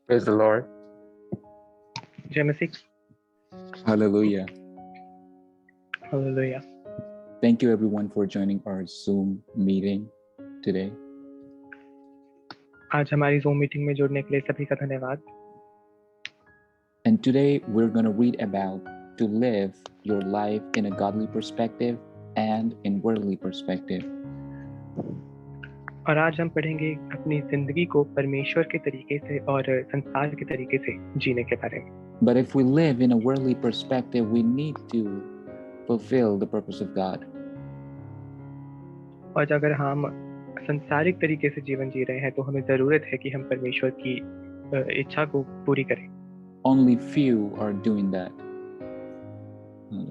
Praise the Lord. जय मसीह। Hallelujah. Hallelujah. Thank you everyone for joining our Zoom meeting today. आज हमारी Zoom meeting में जुड़ने के लिए सभी का धन्यवाद। And today we're going to read about to live your life in a godly perspective and in worldly perspective. और आज हम पढ़ेंगे अपनी जिंदगी को परमेश्वर के तरीके से और संसार के तरीके से जीने के बारे में। But if we live in a worldly perspective, we need to fulfill the purpose of God. और अगर हम संसारिक तरीके से जीवन जी रहे हैं तो हमें जरूरत है कि हम परमेश्वर की इच्छा को पूरी करें। Only few are doing that.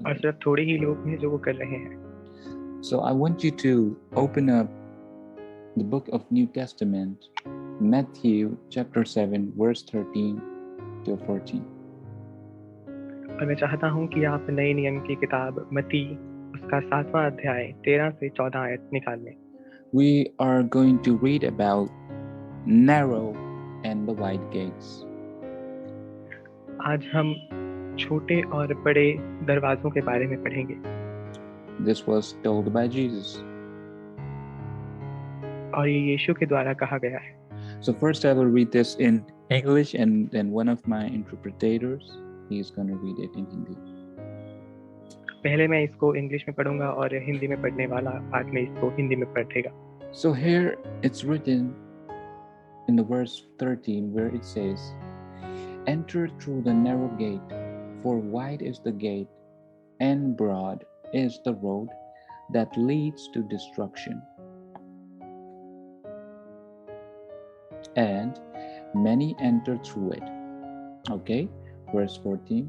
और सिर्फ थोड़े ही लोग हैं जो वो कर रहे हैं। So I want you to open up the book of New Testament, Matthew chapter 7, verse 13 to 14. और मैं चाहता हूँ कि आप नए नियम की किताब मत्ती उसका 7वां अध्याय 13 से 14 आयत निकाल लें। We are going to read about narrow and the wide gates. आज हम छोटे और बड़े दरवाजों के बारे में पढ़ेंगे। This was told by Jesus. और ये यीशु के द्वारा कहा गया है। So first I will read this in English and then one of my interpreters, he is going to read it in Hindi. पहले मैं इसको इंग्लिश में पढ़ूंगा और हिंदी में पढ़ने वाला बाद में इसको हिंदी में पढ़ेगा। So here it's written in the verse 13 where it says, "Enter through the narrow gate, for wide is the gate and broad is the road that leads to destruction. And many enter through it." Okay, verse 14,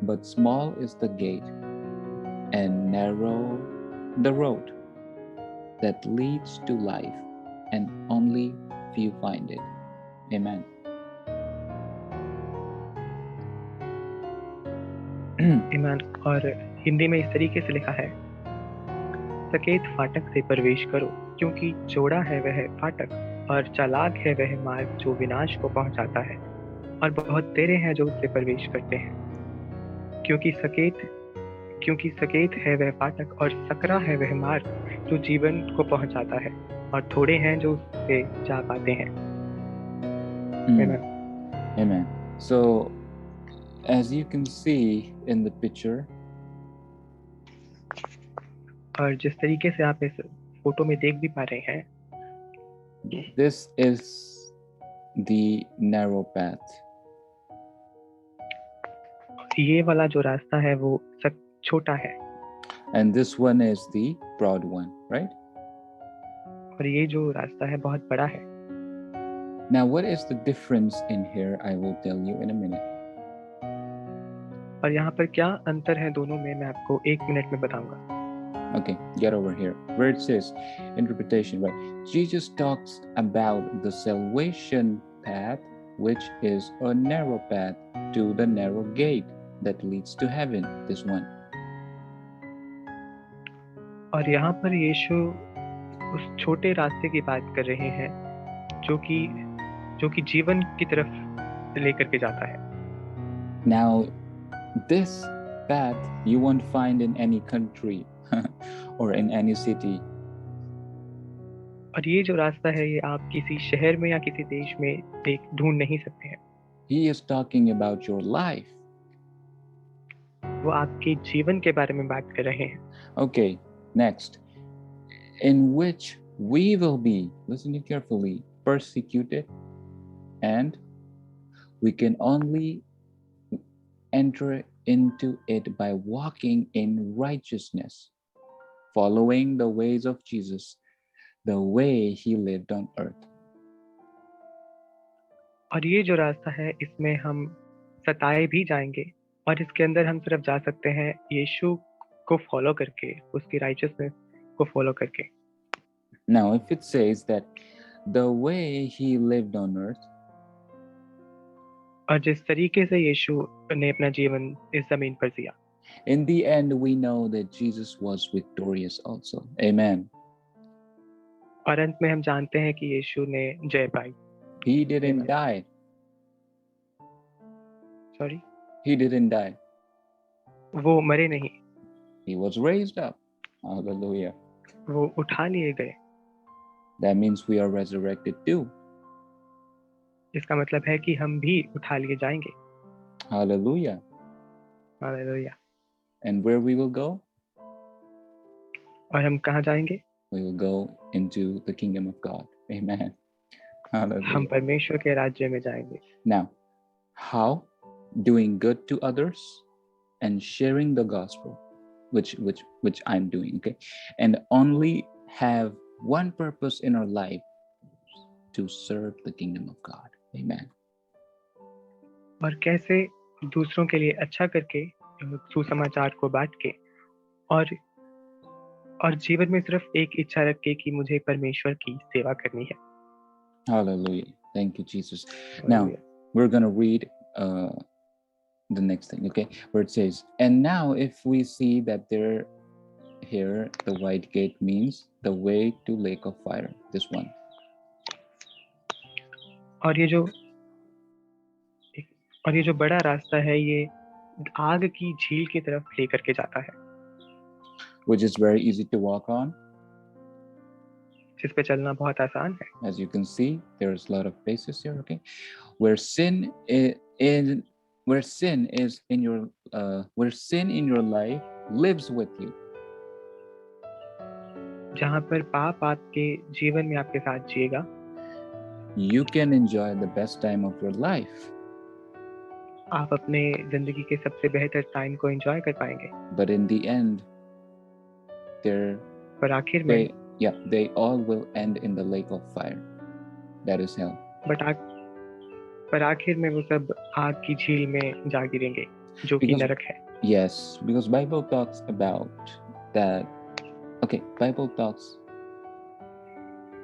"But small is the gate and narrow the road that leads to life, and only few find it." Amen. ईमान। और हिंदी में इस तरीके से लिखा है, सकेत फाटक से प्रवेश करो, क्योंकि चौड़ा है वह फाटक और चालाक है वह मार्ग जो विनाश को पहुंचाता है, और बहुत तेरे हैं जो उससे प्रवेश करते हैं। क्योंकि सकेत है वह फाटक और सकरा है वह मार्ग जो जीवन को पहुंचाता है, और थोड़े हैं जो उससे जा पाते हैं। Amen. Amen. So as you can see in the picture, और जिस तरीके से आप इस फोटो में देख भी पा रहे हैं, this is the narrow path. ये वाला जो रास्ता है वो छोटा है, And this one is the broad one, right? और ये जो रास्ता है बहुत बड़ा है। Now, what is the difference in here? I will tell you in a minute. और यहाँ पर क्या अंतर है दोनों में, मैं आपको 1 मिनट में बताऊंगा। Okay, get over here. Where it says interpretation, right? Jesus talks about the salvation path, which is a narrow path to the narrow gate that leads to heaven. This one. और यहाँ पर यीशु उस छोटे रास्ते की बात कर रहे हैं जो कि जीवन की तरफ लेकर के जाता है। Now, this path you won't find in any country or in any city. और ये जो रास्ता है ये आप किसी शहर में या किसी देश में ढूंढ नहीं सकते हैं। He is talking about your life. वो आपके जीवन के बारे में बात कर रहे हैं। Okay, next. In which we will be, listen carefully, persecuted, and we can only enter into it by walking in righteousness, following the ways of Jesus, the way he lived on earth. और ये जो रास्ता है इसमें हम सताए भी जाएंगे, और इसके अंदर हम सिर्फ जा सकते हैं यीशु को फॉलो करके, उसकी राइचियसनेस को फॉलो करके। Now, if it says that the way he lived on earth, और जिस तरीके से यीशु ने अपना जीवन इस जमीन पर जिया, in the end we know that Jesus was victorious also. Amen. और अंत में हम जानते हैं कि यीशु ने जय पाई। He didn't Amen. die. Sorry, He didn't die. वो मरे नहीं, He was raised up. Hallelujah. वो उठा लिए गए। That means we are resurrected too. इसका मतलब है कि हम भी उठा लिए जाएंगे। Hallelujah. Hallelujah. And where we will go? और हम कहाँ जाएंगे? We will go into the kingdom of God. Amen. हम Hallelujah. परमेश्वर के राज्य में जाएंगे। Now, how? Doing good to others and sharing the gospel, which I'm doing, okay? And only have one purpose in our life, to serve the kingdom of God. Amen. और कैसे दूसरों के लिए अच्छा करके सुसमाचार को बांट के और जीवन में सिर्फ एक इच्छा रख के कि मुझे परमेश्वर की सेवा करनी है। Hallelujah. Thank you, Jesus. Now, we're going to read the next thing, okay? Where it says, and now if we see that there here the white gate means the way to lake of fire. This one. और ये जो बड़ा रास्ता है, ये आग की झील की तरफ लेकर के जाता है, which is very easy to walk on. जिस पे चलना बहुत आसान है। As you can see, there's a lot of places here, okay? Where sin is where sin in your life lives with you. जहाँ पर पाप आपके जीवन में आपके साथ जिएगा, you can enjoy the best time of your life. आप अपने जिंदगी के सबसे बेहतर टाइम को एंजॉय कर पाएंगे। But in the end, पर आखिर में they all will end in the lake of fire. That is hell. पर आखिर में वो सब आग की झील में जा गिरेंगे, जो कि नरक है। Yes, because Bible talks about that. Okay, Bible talks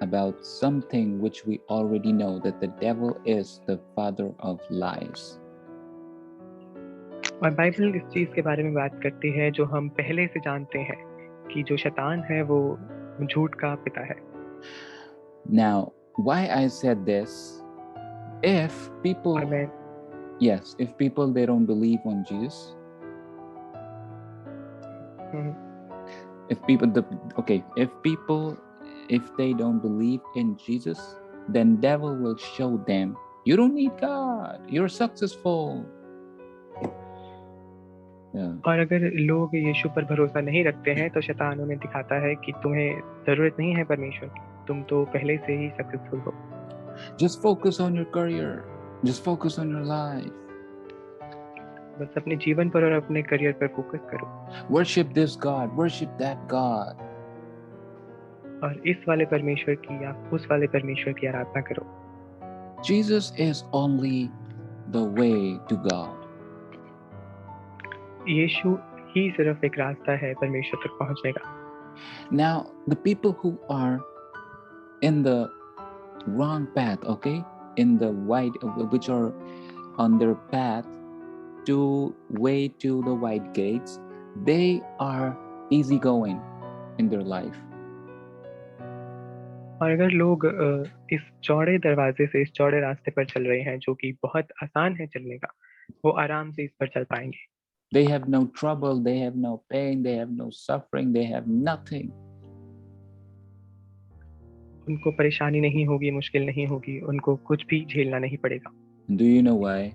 about something which we already know, that the devil is the father of lies. और बाइबल इस चीज के बारे में बात करती है जो हम पहले से जानते हैं कि जो शैतान है वो झूठ का पिता है। Now, why I said this? If people, if people they don't believe on Jesus, if they don't believe in Jesus, then devil will show them, you don't need God, you're successful. और अगर लोग यीशु पर भरोसा नहीं रखते हैं तो शैतान उन्हें दिखाता है कि तुम्हें जरूरत नहीं है परमेश्वर की, तुम तो पहले से ही सक्सेसफुल हो। Just focus on your career, just focus on your life. बस अपने जीवन पर और अपने करियर पर फोकस करो। Worship this God, worship that God. और इस वाले परमेश्वर की या उस वाले परमेश्वर की आराधना करो। Jesus is only the way to God. यीशु ही सिर्फ एक रास्ता है परमेश्वर तक पहुंचने का। Now, the people who are in the wrong path, okay, in the which are on their path to way to the white gates, they are easygoing in their life. और अगर लोग इस चौड़े दरवाजे से, इस चौड़े रास्ते पर चल रहे हैं जो कि बहुत आसान है चलने का, वो आराम से इस पर चल पाएंगे। They have no trouble, they have no pain, they have no suffering, they have nothing. उनको परेशानी नहीं होगी, मुश्किल नहीं होगी, उनको कुछ भी झेलना नहीं पड़ेगा। Do you know why?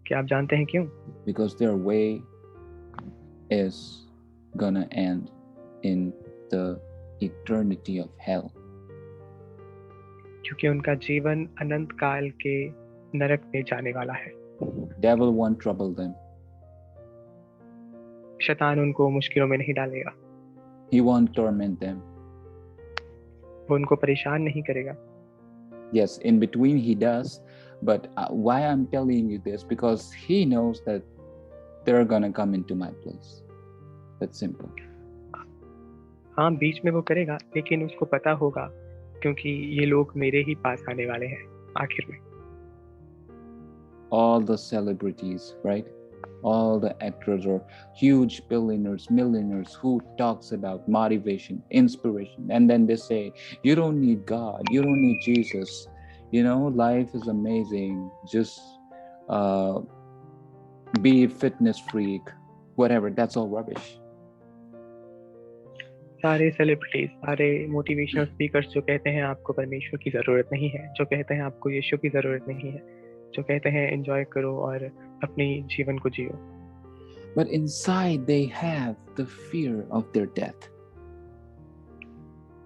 क्या आप जानते हैं क्यों? Because their way is gonna end in the eternity of hell. क्योंकि उनका जीवन अनंत काल के नरक में जाने वाला है। Devil won't trouble them. शैतान उनको मुश्किलों में नहीं डालेगा। He won't torment them. वो उनको परेशान नहीं करेगा। Yes, in between he does, but why I'm telling you this, because he knows that they're gonna come into my place. That's simple. हाँ, बीच में वो करेगा, लेकिन उसको पता होगा क्योंकि ये लोग मेरे ही पास आने वाले हैं आखिर में। All the celebrities, right? All the actors or huge billionaires, millionaires who talks about motivation, inspiration, and then they say, you don't need God, you don't need Jesus, you know, life is amazing, just be fitness freak, whatever. That's all rubbish. सारे celebrities, सारे motivational speakers जो कहते हैं आपको परमेश्वर की जरूरत नहीं है, जो कहते हैं आपको यीशु की जरूरत नहीं है, जो कहते हैं एंजॉय करो और अपनी जीवन को जियो, But inside they have the fear of their death.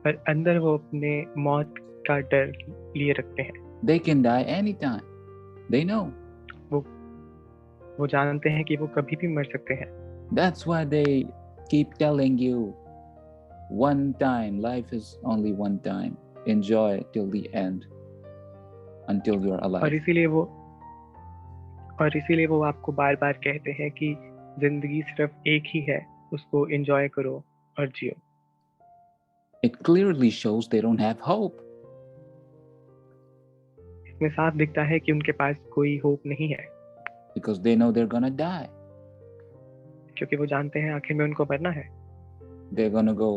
पर अंदर वो अपने मौत का डर लिए रखते हैं। They can die anytime. They know. वो जानते हैं कि वो कभी भी मर सकते हैं। That's why they keep telling you, one time, life is only one time. Enjoy till the end, until you're alive. और इसीलिए वो आपको बार बार कहते हैं कि जिंदगी सिर्फ एक ही है, उसको एंजॉय करो और जियो। It clearly shows they don't have hope. इसमें साफ दिखता है कि उनके पास कोई होप नहीं है, Because they know they're gonna die. क्योंकि वो जानते हैं आखिर में उनको मरना है। They're gonna go.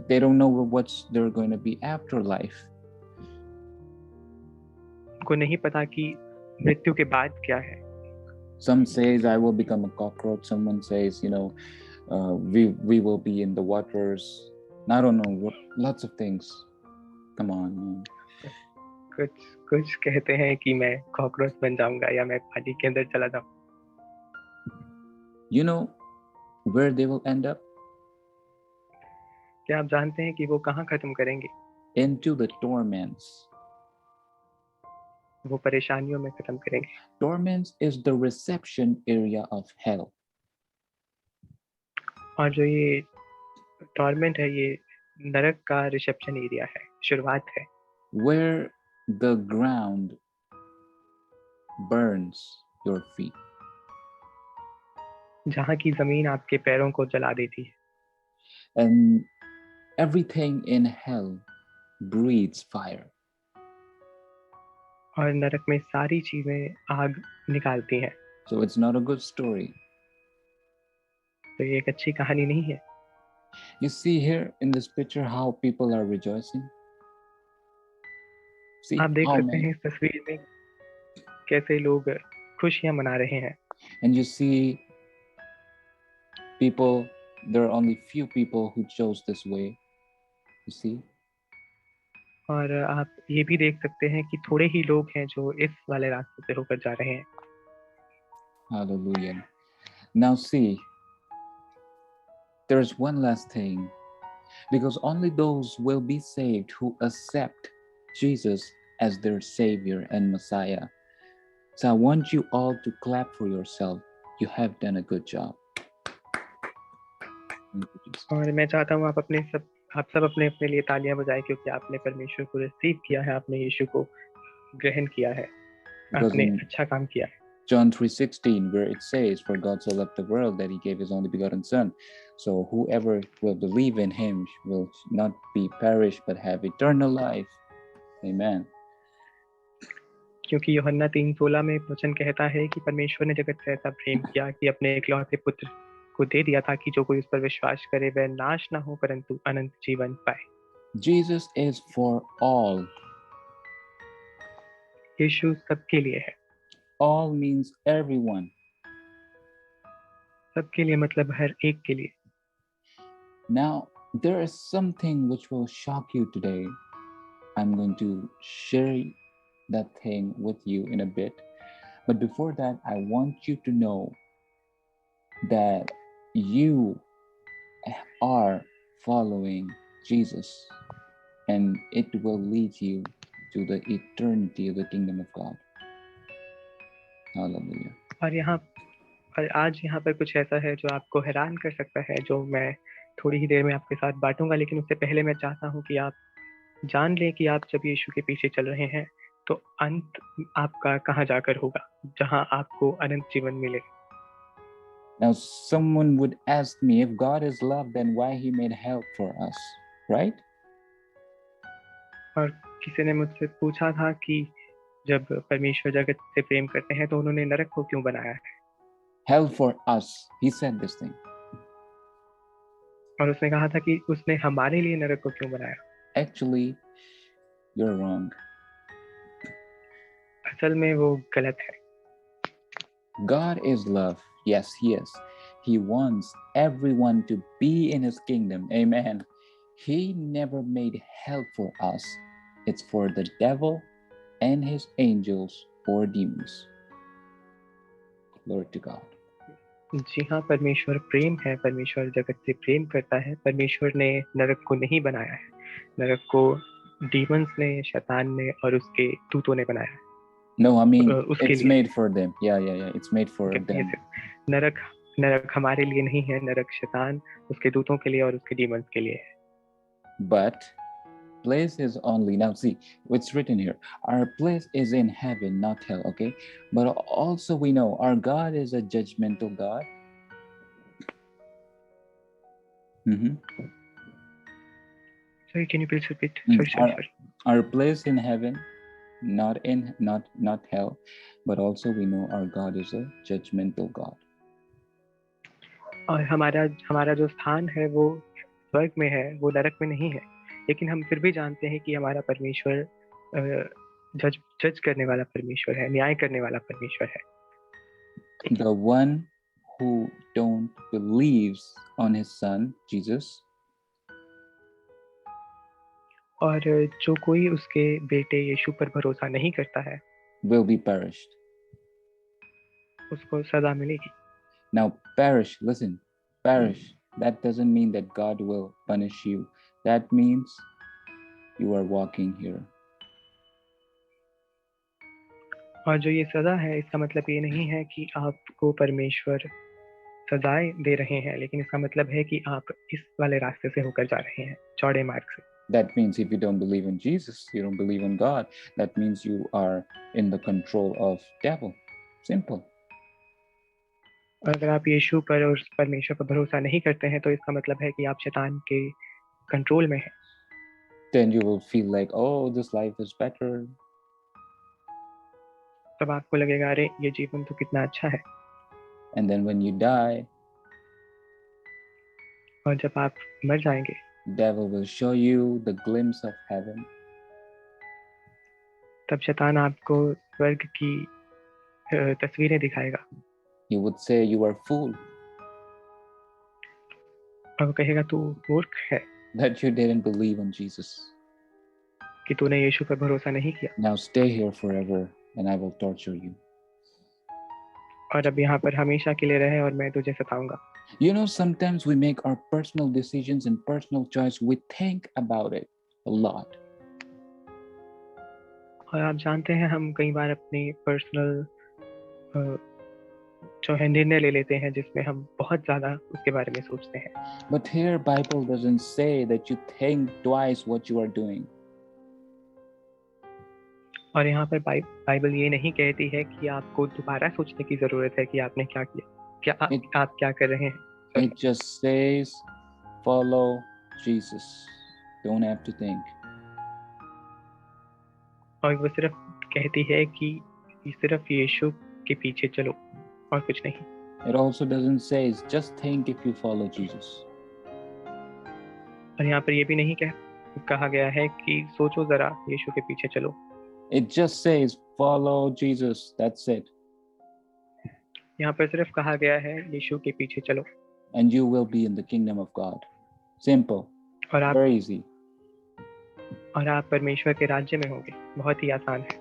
They don't know what's they're going to be after life. उनको नहीं पता कि मृत्यु के बाद क्या है। Some says I will become a cockroach. Someone says, we will be in the waters. I don't know lots of things. Come on, man. कुछ कहते हैं कि मैं कॉकरोच बन जाऊंगा या मैं पानी के अंदर चला जाऊं। You know where they will end up? क्या आप जानते हैं कि वो कहाँ खत्म करेंगे? Into the torments. वो परेशानियों में खत्म करेंगे। Torments is the reception area of hell. और जो ये टॉर्मेंट है, ये नरक का रिसेप्शन एरिया है, शुरुआत है। Where the ground burns your feet. जहाँ की जमीन आपके पैरों को जला देती है। And everything in hell breathes fire. और नरक में सारी चीजें आग निकालती हैं। So it's not a good story. तो ये एक अच्छी कहानी नहीं है। You see here in this picture how people are rejoicing. See आप देख how सकते many. हैं इस तस्वीर में कैसे लोग खुशियां मना रहे हैं। And you see people, there are only few people who chose this way. You see? और आप ये भी देख सकते हैं कि थोड़े ही लोग हैं जो इस वाले रास्ते से होकर जा रहे हैं। Hallelujah. Now see, there's one last thing, because only those will be saved who accept Jesus as their Savior and Messiah. So I want you all to clap for yourself. You have done a good job. और मैं चाहता हूँ आप सब अपने अपने लिए तालियां बजाएं, क्योंकि आपने परमेश्वर को रिसीव किया है, आपने यीशु को ग्रहण किया है, आपने अच्छा काम किया है। John 3:16, where it says, "For God so loved the world that He gave His only begotten Son, so whoever will believe in Him will not be perished but have eternal life." Amen. क्योंकि यूहन्ना 3:16 में वचन कहता है कि परमेश्वर ने जगत से ऐसा प्रेम किया कि अपने इकलौते पुत्र को दे दिया था कि जो कोई उस पर विश्वास करे वह नाश ना हो परंतु अनंत जीवन पाए। Jesus is for all. यीशु सबके लिए है। All means everyone. सबके लिए मतलब हर एक के लिए। Now, there is something which will shock you today. I'm going to share that thing with you in a bit. But before that, I want you to know that you are following Jesus, and it will lead you to the eternity of the kingdom of God. Hallelujah. और आज यहाँ पर कुछ ऐसा है जो आपको हैरान कर सकता है, जो मैं थोड़ी ही देर में आपके साथ बांटूंगा, लेकिन उससे पहले मैं चाहता हूँ कि आप जान लें कि आप जब यीशु के पीछे चल रहे हैं तो अंत आपका कहाँ जाकर होगा, जहाँ आपको अनंत जीवन मिले। Now, someone would ask me, if God is love, then why He made hell for us, right? और किसी ने मुझसे पूछा था कि जब परमेश्वर जगत से प्रेम करते हैं तो उन्होंने नरक को क्यों बनाया है? Hell for us. He said this thing. और उसने कहा था कि उसने हमारे लिए नरक को क्यों बनाया? Actually, you're wrong. असल में वो गलत है। God is love. Yes, He is. He wants everyone to be in His kingdom. Amen. He never made hell for us. It's for the devil and his angels or demons. Glory to God. जी हाँ, परमेश्वर प्रेम है, परमेश्वर जगत से प्रेम करता है, परमेश्वर ने नरक को नहीं बनाया है, नरक को डीमंस ने, शैतान ने और उसके दूतों ने बनाया है। No, I mean, उसके it's लिए made for them. Yeah. It's made for ये them. सिर्फ नरक हमारे लिए नहीं है, नरक शैतान, उसके दूतों के लिए और उसके डीमंस के लिए है। But place is only, now see, it's written here, our place is in heaven, not hell, okay? But also we know our God is a judgmental God. Sorry, can you please repeat? Sorry. Our place in heaven, not hell, but also we know our God is a judgmental God. और हमारा जो स्थान है वो स्वर्ग में है, वो नरक में नहीं है, लेकिन हम फिर भी जानते हैं कि हमारा परमेश्वर जज करने वाला परमेश्वर है, न्याय करने वाला परमेश्वर है। The one who don't believes on his son Jesus, और जो कोई उसके बेटे यीशु पर भरोसा नहीं करता है, will be perished. उसको सजा मिलेगी। Now perish, listen, perish, that doesn't mean that God will punish you. That means you are walking here. और जो ये सजा है, इसका मतलब ये नहीं है कि आपको परमेश्वर सजाएं दे रहे हैं, लेकिन इसका मतलब है कि आप इस वाले रास्ते से होकर जा रहे हैं, चौड़े मार्ग से। That means if you don't believe in Jesus, you don't believe in God, that means you are in the control of devil. Simple. अगर आप यीशु पर और परमेश्वर पर भरोसा नहीं करते हैं, तो इसका मतलब है कि आप शैतान के कंट्रोल में हैं। Then you will feel like, oh, this life is better. तब आपको लगेगा, अरे ये जीवन तो कितना अच्छा है। And then when you die, और जब आप मर जाएंगे, devil will show you the glimpse of heaven. तब शैतान आपको स्वर्ग की तस्वीरें दिखाएगा। He would say you are fool. और वो कहेगा तू मूर्ख है, that you didn't believe in Jesus. कि तूने यीशु पर भरोसा नहीं किया। Now stay here forever and I will torture you. और अब यहाँ पर हमेशा के लिए रहे और मैं तुझे सताऊंगा। You know, sometimes we make our personal decisions and personal choice. We think about it a lot. और आप जानते हैं, हम कई बार अपनी पर्सनल जो है निर्णय ले लेते हैं, जिसमें हम बहुत ज्यादा उसके बारे में सोचते हैं। But here Bible doesn't say that you think twice what you are doing. और यहाँ पर बाइबल ये नहीं कहती है कि आपको दोबारा सोचने की जरूरत है कि आपने क्या किया, आप क्या कर रहे हैं। It just says follow Jesus. Don't have to think. और वो सिर्फ कहती है कि सिर्फ यीशु के पीछे चलो और कुछ नहीं। It also doesn't say just think if you follow Jesus. और यहाँ पर ये भी नहीं कहा गया है कि सोचो जरा यीशु के पीछे चलो। It just says follow Jesus. That's it. यहाँ पर सिर्फ कहा गया है यीशु के पीछे चलो। And you will be in the kingdom of God. Simple. Very easy. और आप परमेश्वर के राज्य में होंगे। बहुत ही आसान है।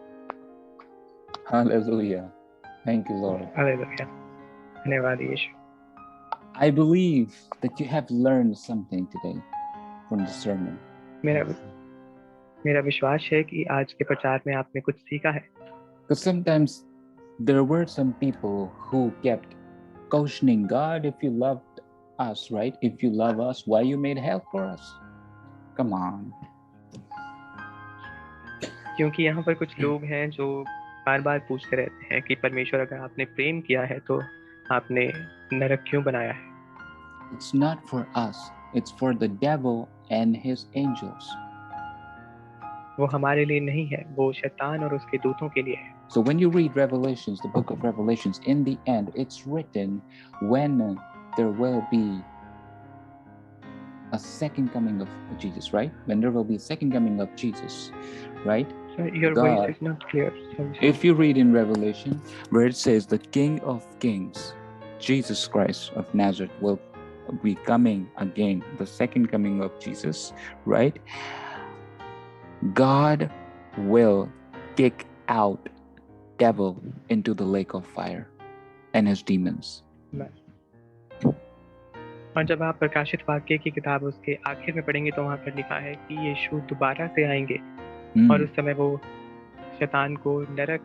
Hallelujah. Thank you, Lord. Hallelujah. धन्यवाद यीशु। I believe that you have learned something today from the sermon. मेरा विश्वास है कि आज के प्रचार में आपने कुछ सीखा है। Because sometimes there were some people who kept questioning God, if you loved us, right? If you love us, why you made hell for us? Come on. क्योंकि यहाँ पर कुछ लोग हैं जो बार-बार पूछते रहते हैं कि परमेश्वर, अगर आपने प्रेम किया है तो आपने नरक क्यों बनाया है? It's not for us. It's for the devil and his angels. वो हमारे लिए नहीं है, वो शैतान और उसके दूतों के लिए है। So when you read Revelations, the book of Revelations, in the end, it's written when there will be a second coming of Jesus, right? When there will be a second coming of Jesus, right? Sorry, your voice God, is not clear. Sorry. if you read in Revelation where it says the King of Kings, Jesus Christ of Nazareth, will be coming again, the second coming of Jesus, right? God will kick out devil into the lake of fire and his demons. और जब आप प्रकाशित वाक्य की किताब उसके आखिर में पढ़ेंगे तो वहां पर लिखा है कि यीशु दोबारा से आएंगे और उस समय वो शैतान को नरक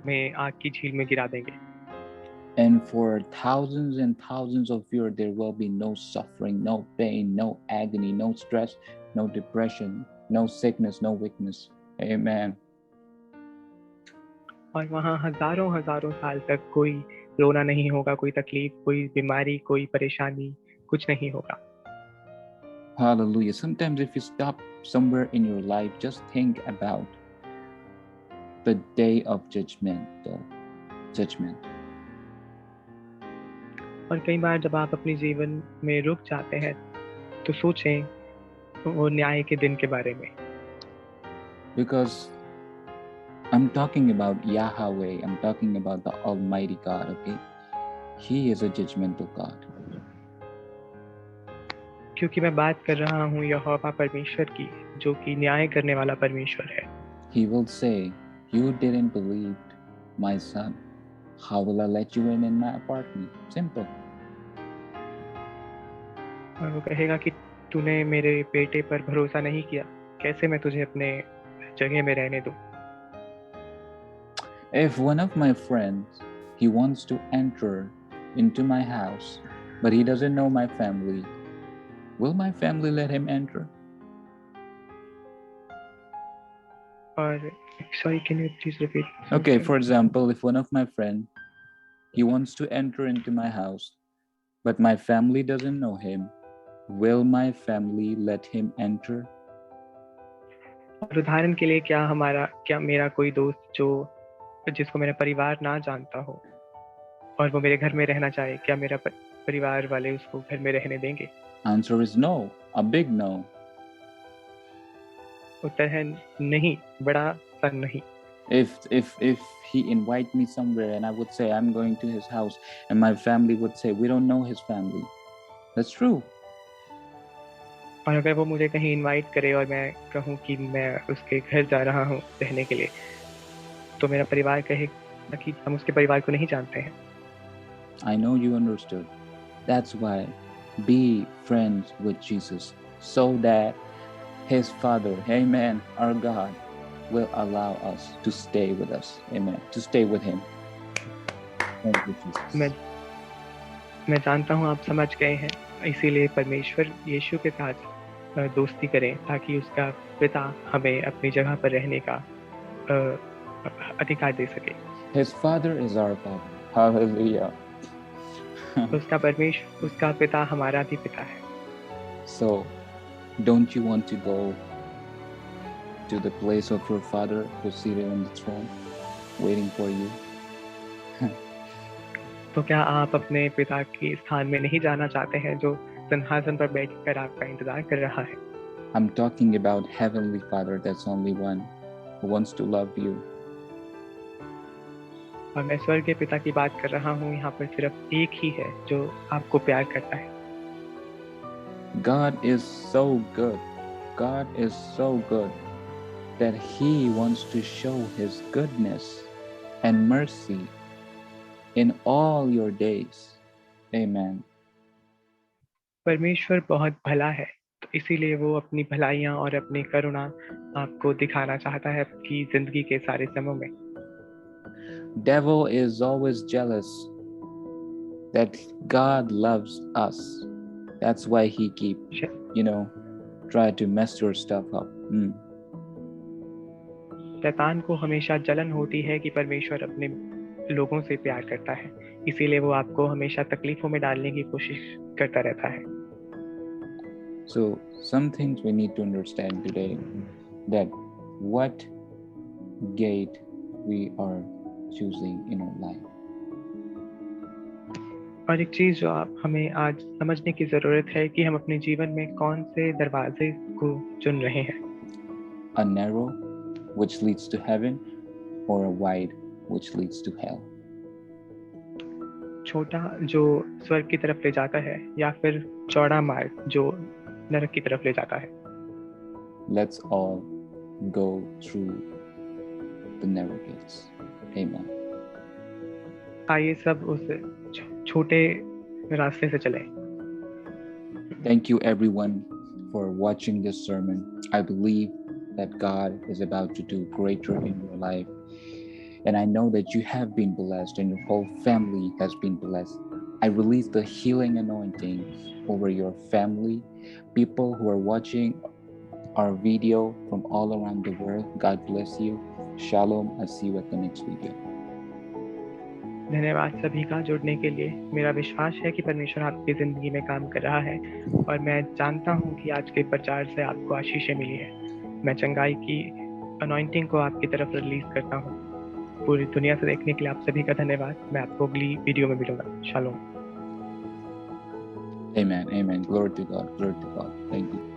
में आग की झील में गिरा देंगे. And for thousands and thousands of years, there will be no suffering, no pain, no agony, no stress, no depression, no sickness, no weakness. Amen. और वहाँ हजारों हजारों साल तक कोई रोना नहीं होगा, कोई तकलीफ, कोई बीमारी, कोई परेशानी, कुछ नहीं होगा. Hallelujah. Sometimes if you stop somewhere in your life, just think about the day of judgment, the judgment. और कई बार जब आप अपने जीवन में रुक जाते हैं तो सोचें वो न्याय के दिन के बारे में. Because I'm talking about Yahweh, I'm talking about the Almighty God, okay? He is a judgmental God. क्योंकि मैं बात कर रहा हूँ यहोवा परमेश्वर की, जो कि न्याय करने वाला परमेश्वर है. He will say, you didn't believe my son. How will I let you in my apartment? Simple. और वो कहेगा कि तूने मेरे बेटे पर भरोसा नहीं किया, कैसे मैं तुझे अपने जगह में रहने दूं. If one of my friends, he wants to enter into my house, but he doesn't know my family, will my family let him enter? और sorry, can you please repeat? Okay, for example, if one of my friends, he wants to enter into my house, but my family doesn't know him, will my family let him enter? और उदाहरण के लिए क्या मेरा कोई दोस्त जो जिसको मेरा परिवार ना जानता हो और वो मेरे घर में रहना चाहे, क्या मेरा परिवार वाले उसको घर में रहने देंगे? Answer is no, a big no. उत्तर है नहीं, बड़ा सा नहीं. If he invite me somewhere and I would say I'm going to his house and my family would say we don't know his family, that's true. और अगर वो मुझे कहीं इनवाइट करे और मैं कहूँ कि मैं उसके घर जा रहा हूँ रहने के लिए, तो मेरा परिवार कहेगा कि हम उसके परिवार को नहीं जानते हैं. I know you understood. That's why be friends with Jesus so that his Father, amen, our God, will allow us to stay with us, amen, to stay with him. Thank you, Jesus. मैं जानता हूँ आप समझ गए हैं, इसीलिए परमेश्वर यीशु के साथ दोस्ती करें ताकि उसका पिता हमें अपनी जगह पर रहने का अधिकार दे सके. His Father is our Father. Hallelujah. उसका पिता हमारा भी पिता है. So, don't you want to go to the place of your Father who's seated on the throne, waiting for you? तो क्या आप अपने पिता के स्थान में नहीं जाना चाहते हैं जो सिंहासन पर बैठकर आपका इंतजार कर रहा है? I'm talking about Heavenly Father. That's only one who wants to love you. और मैं स्वर्गीय पिता की बात कर रहा हूँ. यहाँ पर सिर्फ एक ही है जो आपको प्यार करता है. God is so good. God is so good that He wants to show His goodness and mercy in all your days. Amen. परमेश्वर बहुत भला है, तो इसीलिए वो अपनी भलाइयाँ और अपनी करुणा आपको दिखाना चाहता है आपकी जिंदगी के सारे समय में. Devil is always jealous that God loves us. That's why he keep, try to mess your stuff up. शैतान को हमेशा जलन होती है कि परमेश्वर अपने लोगों से प्यार करता है, इसीलिए वो आपको हमेशा तकलीफों में डालने की कोशिश करता रहता है. So some things we need to understand today, that what gate we are choosing in our life. और एक चीज जो हमें आज समझने की जरूरत है कि हम अपने जीवन में कौन से दरवाजे को चुन रहे हैं. A narrow which leads to heaven, or a wide which leads to hell? छोटा जो स्वर्ग की तरफ ले जाता है, या फिर चौड़ा मार्ग जो नरक की तरफ ले जाता है? Let's all go through the narrow gates. Amen. आइए सब उस छोटे रास्ते से चलें। Thank you, everyone, for watching this sermon. I believe that God is about to do greater in your life. And I know that you have been blessed and your whole family has been blessed. I release the healing anointing over your family, people who are watching our video from all around the world. God bless you. Shalom. I'll see you at the next video. धन्यवाद सभी का जुड़ने के लिए। मेरा विश्वास है कि परमेश्वर आपकी ज़िंदगी में काम कर रहा है, और मैं जानता हूँ कि आज के प्रचार से आपको आशीषें मिली है। मैं चंगाई की अनॉइंटिंग को आपकी तरफ रिलीज करता हूँ। पूरी दुनिया से देखने के लिए आप सभी का धन्यवाद। मैं आपको अगली वीडियो में मिलूंगा। Shalom. Amen. Amen. Glory to God. Glory to God. Thank you.